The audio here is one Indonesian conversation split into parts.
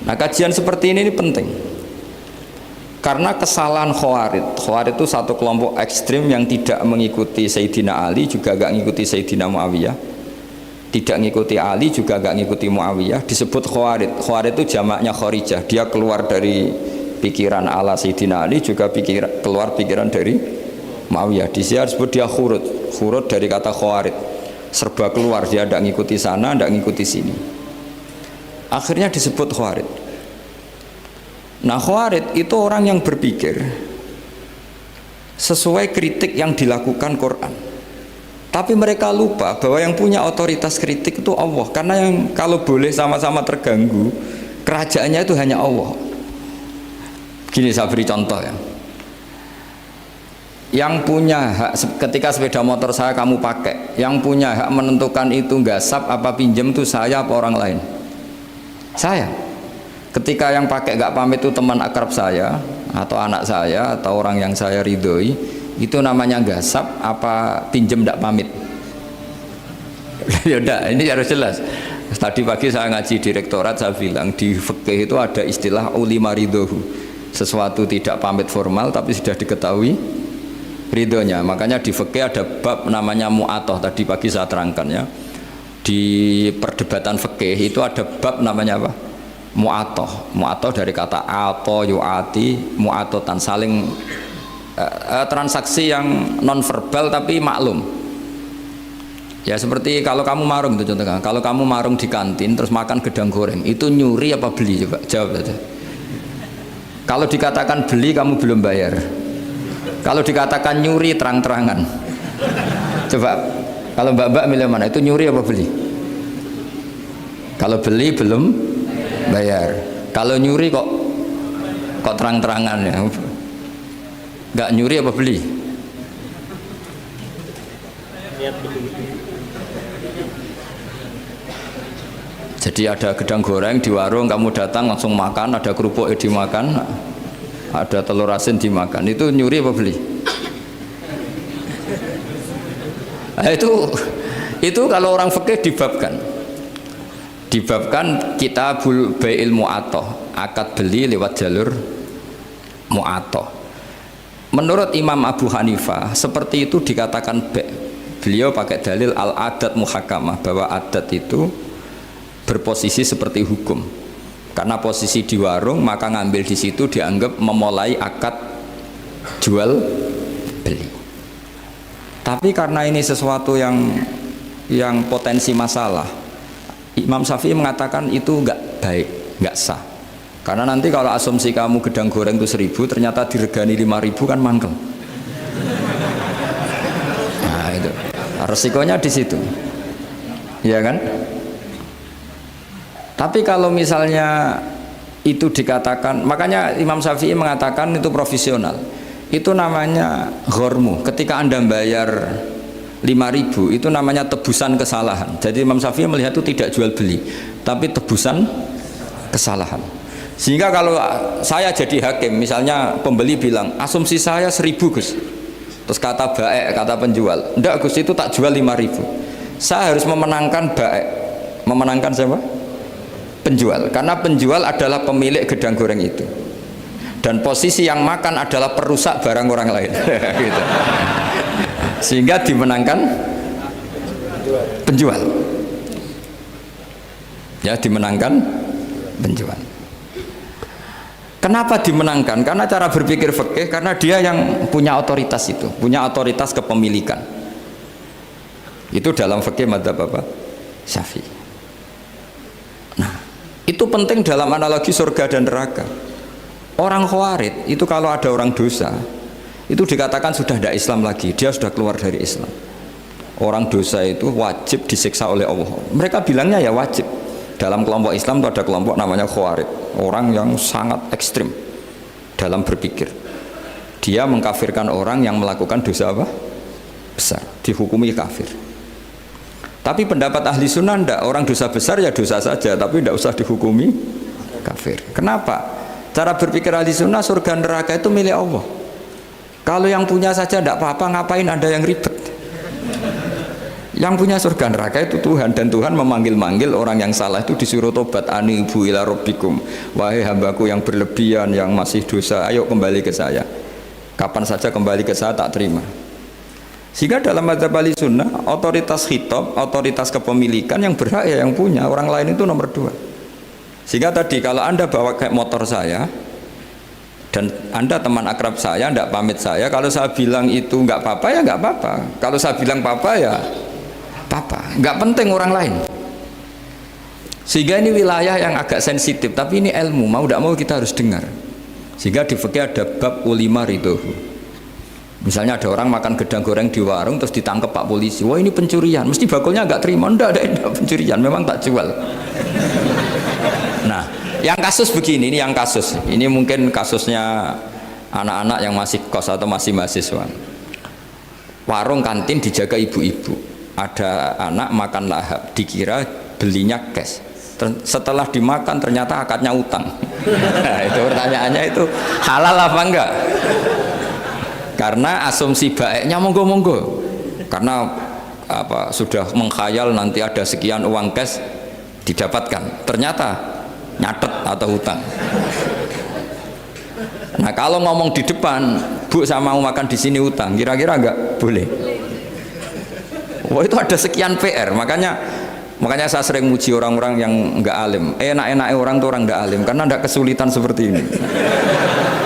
Nah kajian seperti ini penting. Karena kesalahan Khawarij itu satu kelompok ekstrim yang tidak mengikuti Sayyidina Ali, juga gak ngikuti Sayyidina Muawiyah, tidak ngikuti Ali, juga gak ngikuti Muawiyah, disebut Khawarij. Khawarij itu jamaknya Kharijah, dia keluar dari pikiran ala Sayyidina Ali, juga keluar pikiran dari Muawiyah. Di sini disebut dia khurut dari kata Khawarij, serba keluar, dia tidak ngikuti sana, tidak ngikuti sini, akhirnya disebut Khawarij. Nah Khawarij itu orang yang berpikir sesuai kritik yang dilakukan Quran, tapi mereka lupa bahwa yang punya otoritas kritik itu Allah, karena yang kalau boleh sama-sama terganggu kerajaannya itu hanya Allah. Gini saya beri contoh ya, yang punya hak ketika sepeda motor saya kamu pakai, yang punya hak menentukan itu gasap apa pinjam itu saya apa orang lain? Saya. Ketika yang pakai gak pamit itu teman akrab saya atau anak saya atau orang yang saya ridhoi, itu namanya gasap apa pinjam gak pamit? Ya udah, ini harus jelas. Tadi pagi saya ngaji direktorat, saya bilang di fikih itu ada istilah ulima ridhohu, sesuatu tidak pamit formal tapi sudah diketahui ridhonya. Makanya di fikih ada bab namanya mu'atoh, tadi pagi saya terangkan ya. Di perdebatan fikih itu ada bab namanya apa? Mu'atoh. Mu'atoh dari kata ato yu'ati, mu'atotan, saling transaksi yang non verbal tapi maklum. Ya seperti kalau kamu marung itu contohnya, kalau kamu marung di kantin terus makan gedang goreng, itu nyuri apa beli? Coba jawab saja. Kalau dikatakan beli kamu belum bayar, kalau dikatakan nyuri terang-terangan. Coba kalau mbak-mbak milih mana, itu nyuri apa beli? Kalau beli belum bayar, kalau nyuri kok terang-terangan ya. Nggak nyuri apa beli? Jadi ada gedang goreng di warung, kamu datang langsung makan, ada kerupuk dimakan, ada telur asin dimakan, itu nyuri apa beli? Nah, itu kalau orang fikih dibabkan kitabul bai'il mu'atoh, akad beli lewat jalur mu'atoh. Menurut Imam Abu Hanifah seperti itu dikatakan beliau pakai dalil al-adat muhakamah, bahwa adat itu berposisi seperti hukum, karena posisi di warung maka ngambil di situ dianggap memulai akad jual beli. Tapi karena ini sesuatu yang potensi masalah, Imam Syafi'i mengatakan itu enggak baik, enggak sah. Karena nanti kalau asumsi kamu gedang goreng itu 1.000 ternyata diregani 5.000 kan mangkel. Nah itu resikonya di situ, ya kan? Tapi kalau misalnya itu dikatakan, makanya Imam Syafi'i mengatakan itu profesional. Itu namanya ghormu. Ketika Anda bayar 5.000 itu namanya tebusan kesalahan. Jadi Imam Syafi'i melihat itu tidak jual beli, tapi tebusan kesalahan. Sehingga kalau saya jadi hakim, misalnya pembeli bilang asumsi saya 1.000 Gus, terus kata baik, kata penjual enggak Gus itu tak jual 5.000, saya harus memenangkan baik. Memenangkan siapa? Penjual, karena penjual adalah pemilik gedang goreng itu dan posisi yang makan adalah perusak barang orang lain. Gitu. Sehingga dimenangkan penjual, ya dimenangkan penjual. Kenapa dimenangkan? Karena cara berpikir fikih, karena dia yang punya otoritas itu, punya otoritas kepemilikan. Itu dalam fikih madzhab apa? Syafi'i. Nah, itu penting dalam analogi surga dan neraka. Orang Khawarij itu kalau ada orang dosa, itu dikatakan sudah tidak Islam lagi, dia sudah keluar dari Islam. Orang dosa itu wajib disiksa oleh Allah. Mereka bilangnya ya wajib. Dalam kelompok Islam itu ada kelompok namanya Khawarij, orang yang sangat ekstrim dalam berpikir. Dia mengkafirkan orang yang melakukan dosa apa? Besar, dihukumi kafir. Tapi pendapat ahli sunnah enggak, orang dosa besar ya dosa saja, tapi tidak usah dihukumi kafir. Kenapa? Cara berpikir ahli sunnah, surga neraka itu milik Allah. Kalau yang punya saja enggak apa-apa, ngapain ada yang ribet? Yang punya surga neraka itu Tuhan, dan Tuhan memanggil-manggil orang yang salah itu disuruh tobat. Anibu ila rabbikum, wahai hambaku yang berlebihan, yang masih dosa, ayo kembali ke saya. Kapan saja kembali ke saya tak terima. Sehingga dalam mazhab ahli sunnah, otoritas khitab, otoritas kepemilikan yang berhak ya yang punya, orang lain itu nomor 2. Sehingga tadi kalau Anda bawa kayak motor saya dan Anda teman akrab saya, tidak pamit saya, kalau saya bilang itu nggak apa-apa ya nggak apa-apa, kalau saya bilang apa-apa ya apa, nggak penting orang lain. Sehingga ini wilayah yang agak sensitif, tapi ini ilmu, mau tidak mau kita harus dengar. Sehingga di fikih ada bab ulima ridhohu. Misalnya ada orang makan gedang goreng di warung terus ditangkap Pak polisi, wah ini pencurian, mesti bakulnya nggak terima. Enggak pencurian, memang tak jual. Nah, yang kasus begini, ini yang kasus, ini mungkin kasusnya anak-anak yang masih kos atau masih mahasiswa. Warung kantin dijaga ibu-ibu. Ada anak makan lahap, dikira belinya cash. Setelah dimakan ternyata akadnya utang. Nah, itu pertanyaannya itu halal apa enggak? Karena asumsi baiknya monggo-monggo. Karena apa, sudah mengkhayal nanti ada sekian uang cash didapatkan. Ternyata nyatet atau utang. Nah, kalau ngomong di depan, Bu saya mau makan di sini utang, kira-kira enggak boleh. Wah, itu ada sekian PR, makanya saya sering muji orang-orang yang enggak alim. Enak-enaknya orang tuh orang enggak alim karena enggak kesulitan seperti ini.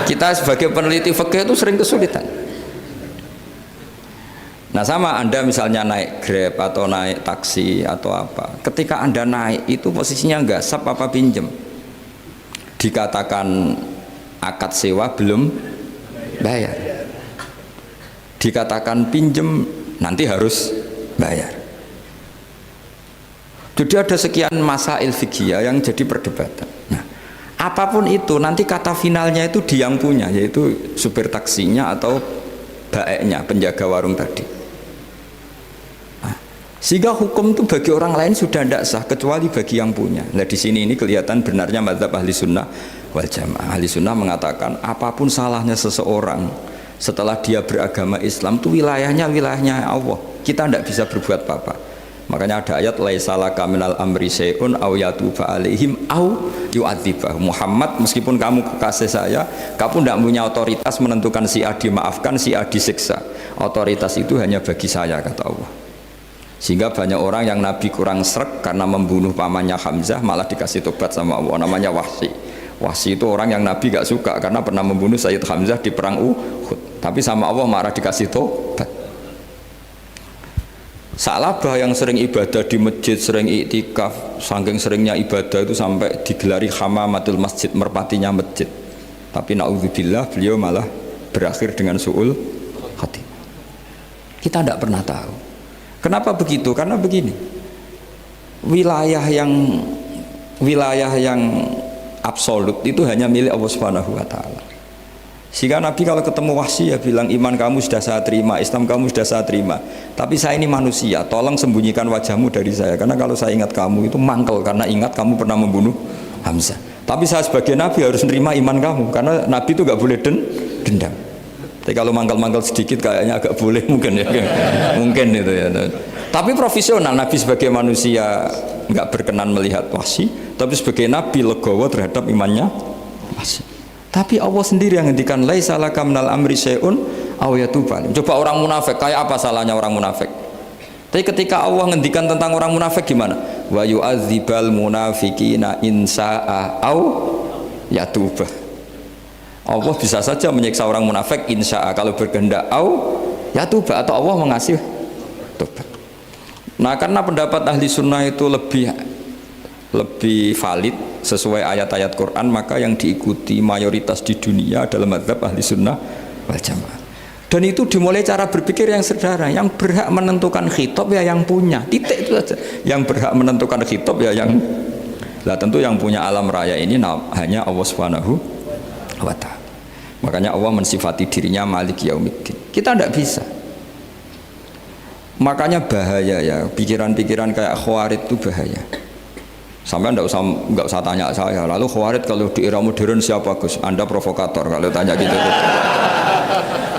Kita sebagai peneliti fikih itu sering kesulitan. Nah, sama Anda misalnya naik Grab atau naik taksi atau apa, ketika Anda naik itu posisinya enggak sap apa pinjem, dikatakan akad sewa belum bayar, dikatakan pinjem nanti harus bayar. Jadi ada sekian masail fikih yang jadi perdebatan. Nah, apapun itu nanti kata finalnya itu dia yang punya, yaitu supir taksinya atau baeknya, penjaga warung tadi. Nah, sehingga hukum itu bagi orang lain sudah tidak sah kecuali bagi yang punya. Nah, di sini ini kelihatan benarnya mazhab ahli sunnah wal jamaah. Ahli sunnah mengatakan apapun salahnya seseorang setelah dia beragama Islam itu wilayahnya Allah. Kita tidak bisa berbuat apa-apa. Makanya ada ayat laisa laka minal amri syai'un aw yatuba alaihim aw yu'adzibah. Muhammad, meskipun kamu kekasih saya, kamu tidak punya otoritas menentukan si A dimaafkan, si A disiksa. Otoritas itu hanya bagi saya, kata Allah. Sehingga banyak orang yang Nabi kurang srek karena membunuh pamannya Hamzah malah dikasih tobat sama Allah, namanya Wahsy. Wahsy itu orang yang Nabi gak suka karena pernah membunuh Sayyid Hamzah di perang Uhud. Tapi sama Allah marah dikasih tobat. Sa'labah yang sering ibadah di masjid, sering iktikaf, saking seringnya ibadah itu sampai digelari hamamatul masjid, merpatinya masjid. Tapi na'udzubillah beliau malah berakhir dengan su'ul hati. Kita tidak pernah tahu. Kenapa begitu? Karena begini, wilayah yang absolut itu hanya milik Allah Subhanahu wa Ta'ala. Sehingga Nabi kalau ketemu Wahsy ya bilang, iman kamu sudah saya terima, Islam kamu sudah saya terima, tapi saya ini manusia, tolong sembunyikan wajahmu dari saya, karena kalau saya ingat kamu itu mangkel, karena ingat kamu pernah membunuh Hamzah. Tapi saya sebagai Nabi harus menerima iman kamu, karena Nabi itu gak boleh dendam. Tapi kalau mangkel-mangkel sedikit kayaknya agak boleh mungkin ya, mungkin itu ya. Tapi profesional, Nabi sebagai manusia nggak berkenan melihat Wahsy, tapi sebagai Nabi legowo terhadap imannya Wahsy. Tapi Allah sendiri yang ngendikan laisa laka minal amri syai'un aw yatuba. Coba orang munafik, kayak apa salahnya orang munafik? Tapi ketika Allah ngendikan tentang orang munafik gimana? Wa yu'adzibal munafiqina in sa'a aw yatuba. Allah bisa saja menyiksa orang munafik insya'a kalau berkehendak, au yatuba, atau Allah mengasih tobat. Nah, karena pendapat ahli sunnah itu lebih valid sesuai ayat-ayat Quran, maka yang diikuti mayoritas di dunia adalah mazhab ahli sunnah wal jamaah. Dan itu dimulai cara berpikir yang sederhana, yang berhak menentukan khitab ya yang punya, titik itu saja. Yang berhak menentukan khitab ya yang, lah tentu yang punya alam raya ini hanya Allah Subhanahu wa ta'ala. Makanya Allah mensifati dirinya Malik Yaumiddin. Kita tidak bisa. Makanya bahaya ya, pikiran-pikiran kayak Khawarij itu bahaya. Sampai nggak usah tanya saya. Lalu Khawarij kalau di era modern siapa Gus? Anda provokator kalau tanya gitu.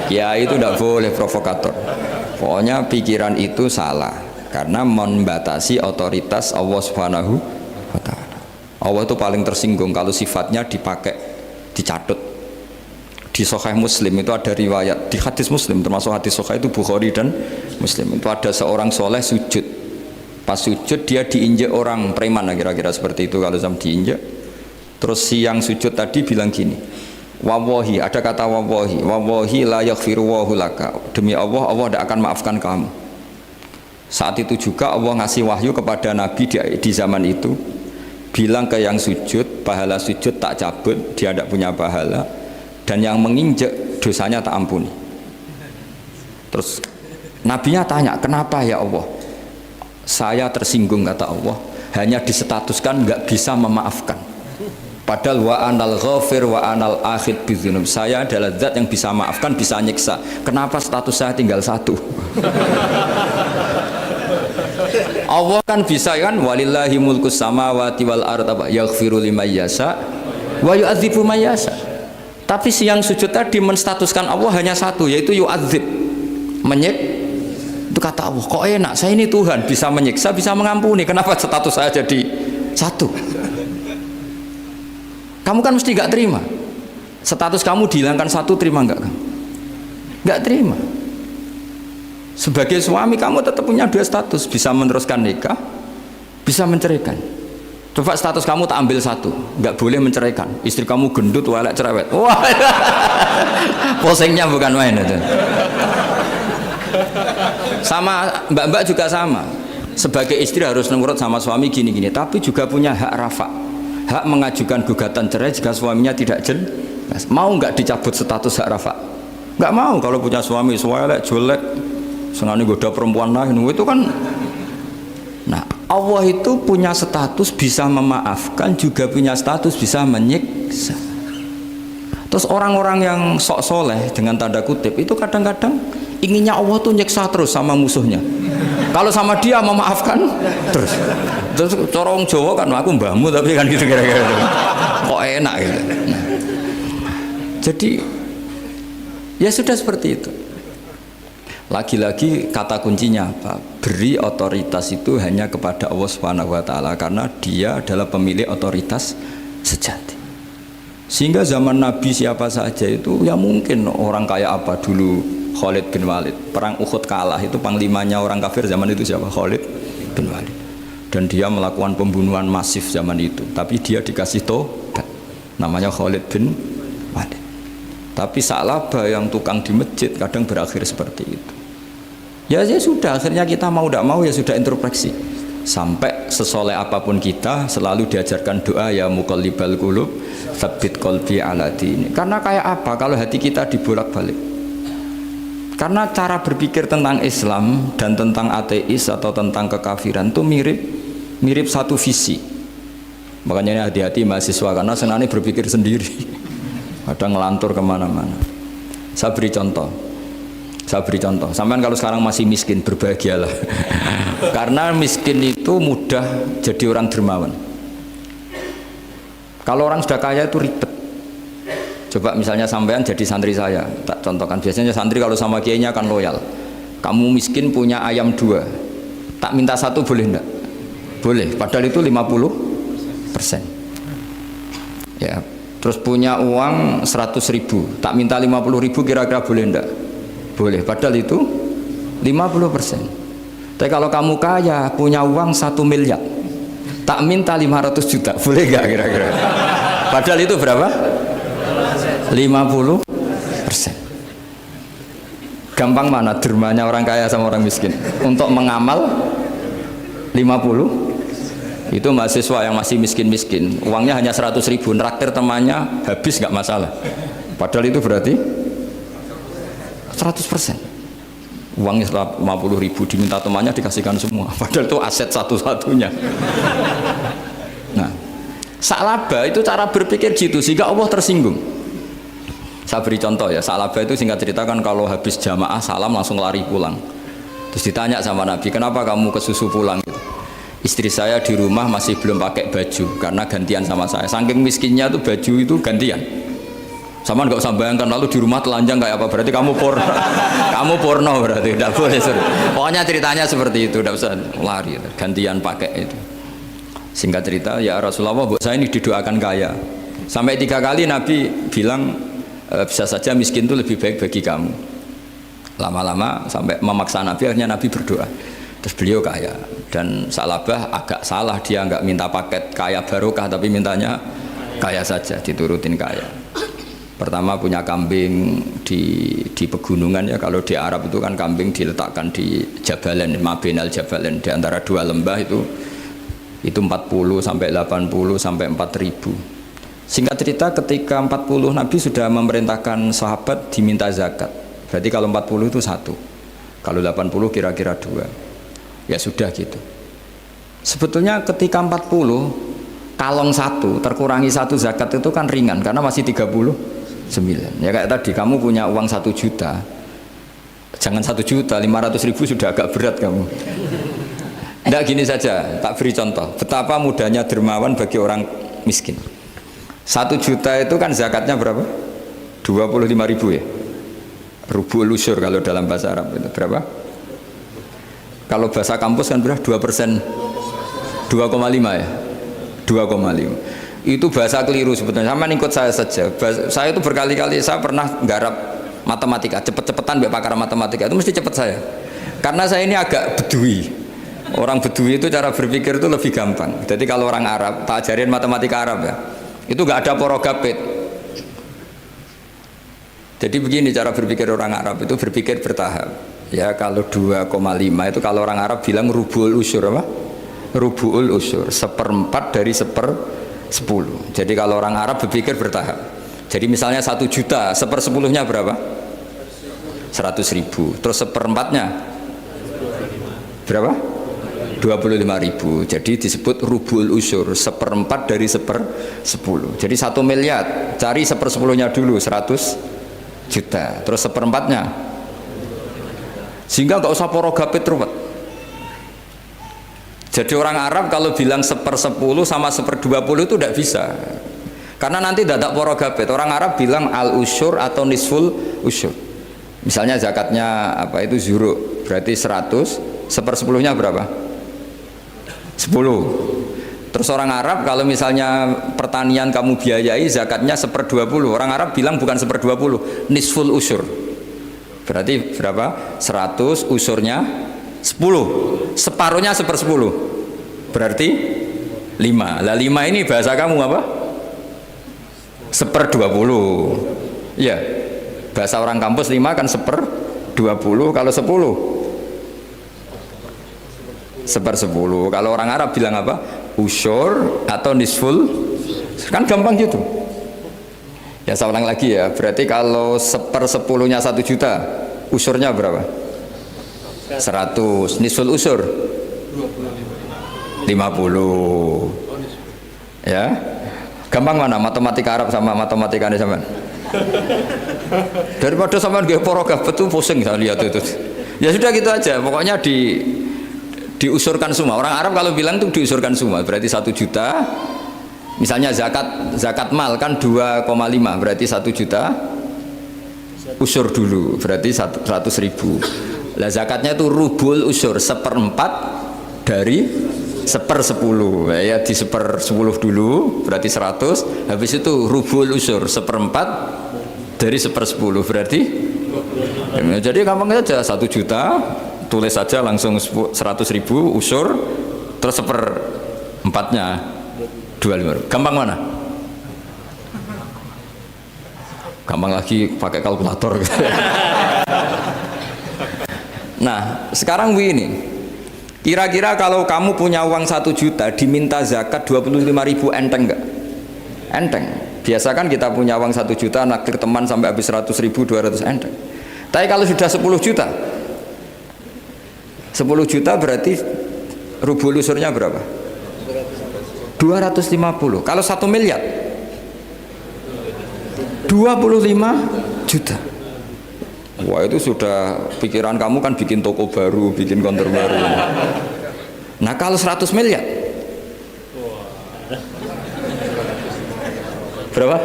Ya itu tidak boleh provokator. Pokoknya pikiran itu salah. karena membatasi otoritas Allah Subhanahu wa taala. Allah itu paling tersinggung kalau sifatnya dipakai, dicatut. Di Sahih Muslim itu ada riwayat, di hadis Muslim termasuk hadis Sahih itu Bukhari dan Muslim, itu ada seorang soleh sujud. Pas sujud dia diinjek orang preman, kira-kira seperti itu kalau sama diinjek. Terus si yang sujud tadi bilang gini, wawahi, ada kata wawahi, wawahi la yaghfiru wahu laka, demi Allah, Allah tidak akan maafkan kamu. Saat itu juga Allah ngasih wahyu kepada Nabi di zaman itu, bilang ke yang sujud, pahala sujud tak cabut, dia tidak punya pahala, dan yang menginjek dosanya tak ampuni. Terus Nabinya tanya, kenapa ya Allah? Saya tersinggung, kata Allah, hanya disetatuskan nggak bisa memaafkan. Padahal wa anal ghafir wa anal akhid bidzunub, saya adalah zat yang bisa maafkan, bisa nyiksa. Kenapa status saya tinggal satu? Allah kan bisa kan, walillahi mulkus samawati wal ardh yaghfiru liman yasha wa yu'adzibu man yasha. Tapi si yang sujud tadi menstatuskan Allah hanya satu, yaitu yu'adzib, menyik. Itu kata Allah, kok enak, saya ini Tuhan, bisa menyiksa, bisa mengampuni, kenapa status saya jadi satu? Kamu kan mesti gak terima. Status kamu dihilangkan satu, terima enggak kamu? Gak terima. Sebagai suami kamu tetap punya dua status, bisa meneruskan nikah, bisa menceraikan. Coba status kamu tak ambil satu, nggak boleh menceraikan. Istri kamu gendut, walek, cerewet. Wah, posengnya bukan main itu. Sama mbak-mbak juga sama. Sebagai istri harus nurut sama suami gini-gini, tapi juga punya hak rafa, hak mengajukan gugatan cerai jika suaminya tidak jelas. Mau nggak dicabut status hak rafa? Nggak mau. Kalau punya suami walek, jelek, senangnya goda perempuan lain, itu kan. Nah, Allah itu punya status bisa memaafkan, juga punya status bisa menyiksa. Terus orang-orang yang sok soleh dengan tanda kutip itu kadang-kadang inginnya Allah tuh nyiksa terus sama musuhnya. Kalau sama dia memaafkan terus. Terus corong Jawa kan, aku mbahmu tapi kan gitu kira-kira. Kok enak gitu. Nah, jadi ya sudah seperti itu. Lagi-lagi kata kuncinya apa? Beri otoritas itu hanya kepada Allah Subhanahu wa taala, karena dia adalah pemilik otoritas sejati. Sehingga zaman Nabi siapa saja itu ya mungkin orang kayak apa dulu, Khalid bin Walid, perang Uhud kalah, itu panglimanya orang kafir zaman itu siapa? Khalid bin Walid. Dan dia melakukan pembunuhan masif zaman itu, tapi dia dikasih tobat, namanya Khalid bin Walid. Tapi Sa'labah yang tukang di masjid kadang berakhir seperti itu. Ya sudah, akhirnya kita mau tidak mau ya sudah introspeksi. Sampai sesoleh apapun kita selalu diajarkan doa, ya muqallibal qulub tsabbit qalbi ala dini. Karena kayak apa kalau hati kita dibolak-balik? Karena cara berpikir tentang Islam dan tentang ateis atau tentang kekafiran itu mirip satu visi. Makanya ini hati-hati mahasiswa, karena senangnya berpikir sendiri. Ada ngelantur kemana-mana. Saya beri contoh. Sampean kalau sekarang masih miskin, berbahagialah. Karena miskin itu mudah jadi orang dermawan. Kalau orang sudah kaya itu ribet. Coba misalnya sampean jadi santri saya, tak contohkan. Biasanya santri kalau sama kiainya akan loyal. Kamu miskin punya ayam 2, tak minta 1 boleh enggak? Boleh, padahal itu 50%. Ya. Terus punya uang 100.000, tak minta 50.000, kira-kira boleh enggak? Boleh, padahal itu 50%. Tapi kalau kamu kaya, punya uang 1 miliar, tak minta 500 juta, boleh enggak kira-kira? Padahal itu berapa? 50%. Gampang mana dermanya orang kaya sama orang miskin? Untuk mengamal 50. Itu mahasiswa yang masih miskin-miskin, uangnya hanya 100.000, nraktir temannya habis nggak masalah. Padahal itu berarti 100%. Uangnya 50.000 diminta temannya dikasihkan semua. Padahal itu aset satu-satunya. Nah, Sa'labah itu cara berpikir gitu sehingga Allah tersinggung. Saya beri contoh ya, Sa'labah itu singkat ceritakan kalau habis jamaah salam langsung lari pulang. Terus ditanya sama Nabi, kenapa kamu kesusu pulang gitu? Istri saya di rumah masih belum pakai baju karena gantian sama saya. Saking miskinnya tuh baju itu gantian. Sama nggak usah bayangkan lalu di rumah telanjang kayak apa, berarti kamu porno. Kamu porno berarti, tidak boleh. Pokoknya ceritanya seperti itu, tidak usah lari, gantian pakai itu. Singkat cerita, ya Rasulullah, buat saya ini didoakan kaya. Sampai 3 kali Nabi bilang bisa saja miskin itu lebih baik bagi kamu. Lama-lama sampai memaksa Nabi, akhirnya Nabi berdoa. Terus beliau kaya. Dan Salabah agak salah, dia nggak minta paket kaya barokah, tapi mintanya kaya saja, diturutin kaya. Pertama punya kambing di pegunungan ya, kalau di Arab itu kan kambing diletakkan di Jabalen, Mabinal Jabalen, di antara 2 lembah itu 40 sampai 80 sampai 4000. Singkat cerita ketika 40 Nabi sudah memerintahkan sahabat diminta zakat. Berarti kalau 40 itu 1. Kalau 80 kira-kira 2. Ya sudah gitu. Sebetulnya ketika 40 kalong 1 terkurangi 1 zakat itu kan ringan karena masih 39. Ya kayak tadi kamu punya uang 1 juta, jangan 1 juta, 500.000 sudah agak berat kamu. Tidak, gini saja, tak beri contoh betapa mudahnya dermawan bagi orang miskin. 1 juta itu kan zakatnya berapa? 25.000 ya. Rubul usyur kalau dalam bahasa Arab itu berapa? Kalau bahasa kampus kan berapa? 2%, 2,5 ya, 2,5. Itu bahasa keliru sebetulnya. Sama ikut saya saja. Saya itu berkali-kali saya pernah nggarap matematika, cepet-cepetan mbak pakar matematika itu mesti cepet saya. Karena saya ini agak bedui. Orang bedui itu cara berpikir itu lebih gampang. Jadi kalau orang Arab, tak ajarin matematika Arab ya. Itu nggak ada porogapit. Jadi begini cara berpikir orang Arab itu berpikir bertahap. Ya kalau 2,5 itu kalau orang Arab bilang rubul usyur apa? Rubul usyur, 1/4 dari 10. Jadi kalau orang Arab berpikir bertahap. Jadi misalnya 1 juta, 1/10-nya berapa? 100.000. Terus 1/4-nya berapa? 25.000. Jadi disebut rubul usyur, 1/4 dari 10. Jadi 1 miliar, cari 1/10-nya dulu, 100 juta. Terus 1/4-nya. Sehingga nggak usah porogapit ruwet. Jadi orang Arab kalau bilang 1/10 sama 1/20 itu tidak bisa. Karena nanti dadak porogapit. Orang Arab bilang al usyur atau nisful usyur. Misalnya zakatnya apa itu zuruk, berarti 100, 1/10-nya berapa? 10. Terus orang Arab kalau misalnya pertanian kamu biayai zakatnya 1/20, orang Arab bilang bukan 1/20, nisful usyur. Berarti berapa? 100 usurnya 10, separuhnya 1/10, berarti 5. Lah 5 ini bahasa kamu apa? 1/20. Ya, bahasa orang kampus 5 kan 1/20. Kalau 10 1/10. Kalau orang Arab bilang apa? Usyur atau nisful, kan gampang gitu. Ya saya ulang lagi ya, berarti kalau 1/10-nya 1 juta, usurnya berapa? 100. Nisful usur 50. Ya, gampang mana matematika Arab sama matematika ini sama? Daripada sama nggak porogapit itu pusing saya lihat itu. Ya sudah gitu aja, pokoknya diusurkan semua. Orang Arab kalau bilang itu diusurkan semua, berarti 1 juta. Misalnya zakat mal kan 2,5, berarti 1 juta usur dulu, berarti 100.000. Lah zakatnya itu rubul usur, 1/4 dari 1/10. Ya di 1/10 dulu berarti 100, habis itu rubul usur 1/4 dari 1/10 berarti ya, jadi gampang saja 1 juta tulis saja langsung 100.000 usur, terus 1/4-nya 25. Gampang mana? Gampang lagi pakai kalkulator. Nah sekarang begini, kira-kira kalau kamu punya uang 1 juta diminta zakat 25.000, enteng nggak? Enteng. Biasa kan kita punya uang 1 juta naktir teman sampai habis 100.000, 200, enteng. Tapi kalau sudah 10 juta 10 juta berarti rubul usurnya berapa? 250. Kalau 1 miliar 25 juta. Wah itu sudah pikiran kamu kan bikin toko baru, bikin konter baru. Nah kalau 100 miliar Berapa?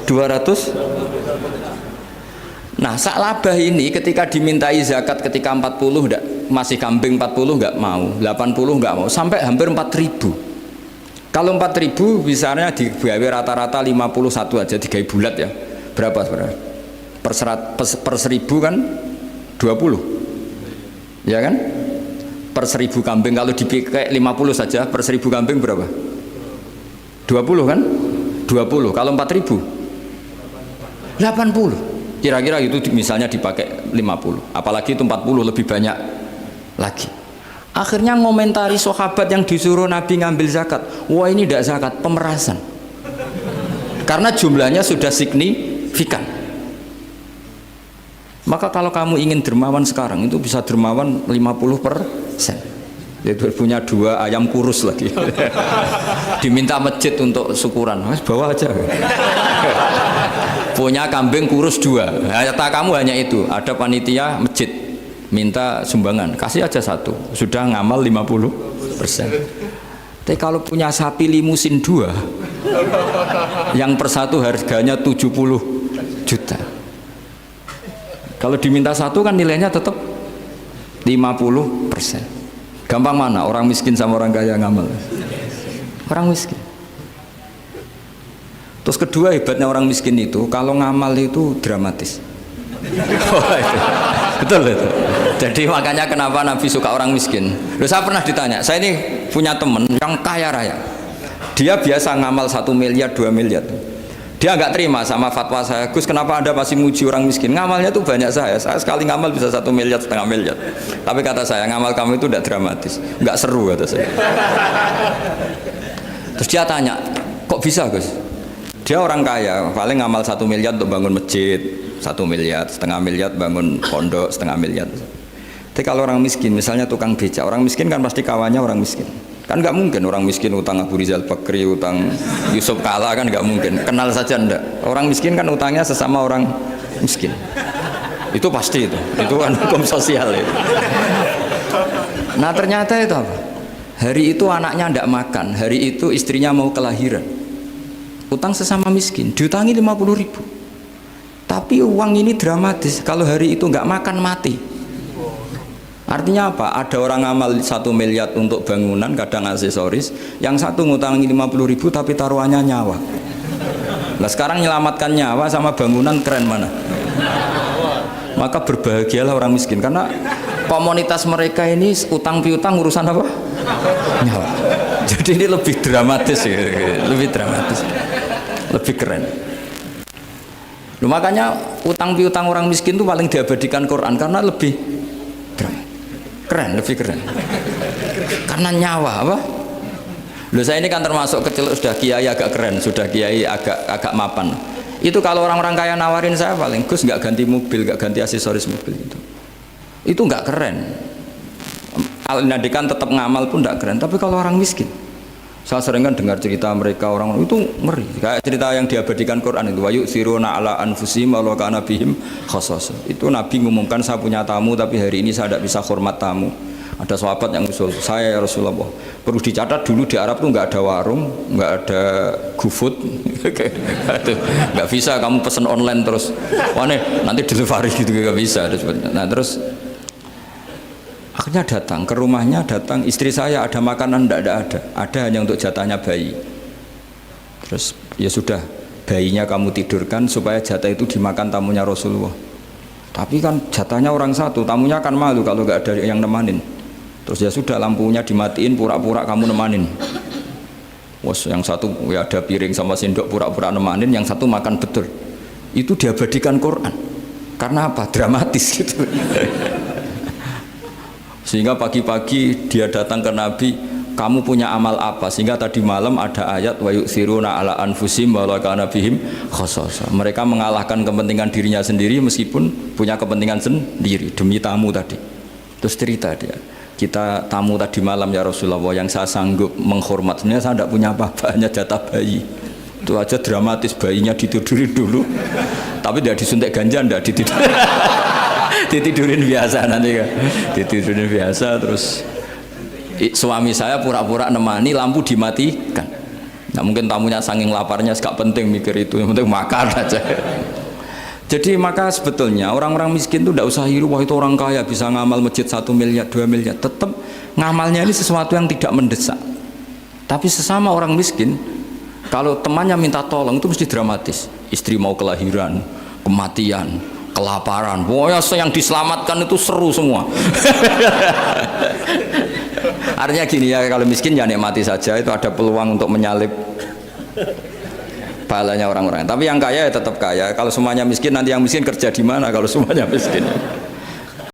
200. Nah, Sa'labah ini ketika dimintai zakat ketika 40 enggak, masih kambing 40 enggak mau, 80 enggak mau, sampai hampir 4.000. Kalau 4.000 misalnya digawe rata-rata 51 aja, digawe bulat ya. Berapa sebenarnya? Per 1.000 kan 20. Ya kan? Per 1.000 kambing kalau dipakai 50 saja, per 1.000 kambing berapa? 20 kan? 20. Kalau 4.000 80. Kira-kira itu misalnya dipakai 50, apalagi itu 40 lebih banyak lagi. Akhirnya ngomentari sahabat yang disuruh Nabi ngambil zakat, wah ini tidak zakat, pemerasan, karena jumlahnya sudah signifikan. Maka kalau kamu ingin dermawan sekarang itu bisa dermawan 50%. Itu punya 2 ayam kurus lagi. Diminta masjid untuk syukuran, mas bawa aja. Punya kambing kurus 2, kata kamu hanya itu, ada panitia masjid minta sumbangan, kasih aja 1, sudah ngamal 50%. Tapi kalau punya sapi limusin 2 yang per 1 harganya 70 juta, kalau diminta 1 kan nilainya tetap 50%. Gampang mana orang miskin sama orang kaya ngamal? Orang miskin. Terus kedua, hebatnya orang miskin itu kalau ngamal itu dramatis. Betul itu. Jadi makanya kenapa Nabi suka orang miskin. Loh, saya pernah ditanya, saya ini punya teman yang kaya raya, dia biasa ngamal 1 miliar 2 miliar. Dia nggak terima sama fatwa saya, Gus kenapa Anda masih muji orang miskin, ngamalnya tuh banyak. Saya sekali ngamal bisa 1 miliar, setengah miliar. Tapi kata saya, ngamal kamu itu tidak dramatis, nggak seru, kata saya. Terus dia tanya, kok bisa Gus? Dia orang kaya, paling ngamal 1 miliar untuk bangun masjid, 1 miliar, setengah miliar bangun pondok, setengah miliar. Tapi kalau orang miskin, misalnya tukang beca, orang miskin kan pasti kawannya orang miskin. Kan nggak mungkin orang miskin utang Abu Rizal Bakri, utang Yusuf Kala, kan nggak mungkin. Kenal saja enggak. Orang miskin kan utangnya sesama orang miskin. Itu pasti itu kan hukum sosial itu. Nah ternyata itu apa? Hari itu anaknya enggak makan, hari itu istrinya mau kelahiran. Utang sesama miskin, diutangi 50.000. Tapi uang ini dramatis, kalau hari itu nggak makan mati. Artinya apa? Ada orang ngamal 1 miliar untuk bangunan, kadang aksesoris, yang satu ngutangi 50.000 tapi taruhannya nyawa. Nah sekarang menyelamatkan nyawa sama bangunan, keren mana? Maka berbahagialah orang miskin, karena komunitas mereka ini utang piutang urusan apa? Nyawa. Jadi ini lebih dramatis ya, lebih dramatis, lebih keren. Loh, makanya utang piutang orang miskin itu paling diabadikan Quran karena lebih keren, lebih keren. Karena nyawa apa? Loh, saya ini kan termasuk kecil sudah kiai agak keren, sudah kiai agak mapan. Itu kalau orang-orang kaya nawarin saya paling, Gus nggak ganti mobil, nggak ganti aksesoris mobil itu nggak keren. Al-Nadikan tetap ngamal pun tidak keren. Tapi kalau orang miskin, saya sering kan dengar cerita mereka, orang itu ngeri. Kayak cerita yang diabadikan Quran itu, wa yu'thiruna ala anfusihim walau kana bihim khassasah. Itu Nabi ngumumkan, saya punya tamu tapi hari ini saya tidak bisa hormat tamu. Ada sahabat yang usul, saya ya Rasulullah, perlu dicatat dulu di Arab tuh nggak ada warung, nggak ada GoFood, nggak bisa kamu pesen online terus, wah nih nanti delivery gitu, nggak bisa. Nah terus akhirnya datang ke rumahnya, datang istri saya, ada makanan? Tidak ada hanya untuk jatahnya bayi. Terus ya sudah, bayinya kamu tidurkan supaya jatah itu dimakan tamunya Rasulullah. Tapi kan jatahnya orang satu, tamunya kan malu kalau nggak ada yang nemanin. Terus ya sudah, lampunya dimatiin, pura-pura kamu nemanin. Wos yang satu ya ada piring sama sendok, pura-pura nemanin, yang satu makan betul. Itu diabadikan Quran. Karena apa? Dramatis gitu. Sehingga pagi-pagi dia datang ke Nabi, kamu punya amal apa? Sehingga tadi malam ada ayat wa yu'thiruna ala anfusihim walau kana bihim khassasah. Mereka mengalahkan kepentingan dirinya sendiri meskipun punya kepentingan sendiri demi tamu tadi. Terus cerita dia, kita tamu tadi malam ya Rasulullah, yang saya sanggup menghormat, sebenarnya saya tidak punya apa-apa, hanya jatah bayi. Itu aja dramatis, bayinya ditidurin dulu. Tapi tidak disuntik ganja, tidak ditidurin. Ditidurin biasa nanti kan, ditidurin biasa. Terus suami saya pura-pura nemani, lampu dimatikan. Nah, mungkin tamunya saking laparnya gak penting mikir itu, yang penting makan aja. Jadi maka sebetulnya orang-orang miskin itu tidak usah iri, wah itu orang kaya bisa ngamal masjid 1 miliar, 2 miliar. Tetap ngamalnya ini sesuatu yang tidak mendesak. Tapi sesama orang miskin, kalau temannya minta tolong itu mesti dramatis. Istri mau kelahiran, kematian, kelaparan. Wah yang diselamatkan itu seru semua. Artinya gini ya, kalau miskin ya nikmati saja, itu ada peluang untuk menyalip pahalanya orang-orang. Tapi yang kaya ya tetap kaya. Kalau semuanya miskin, nanti yang miskin kerja di mana kalau semuanya miskin?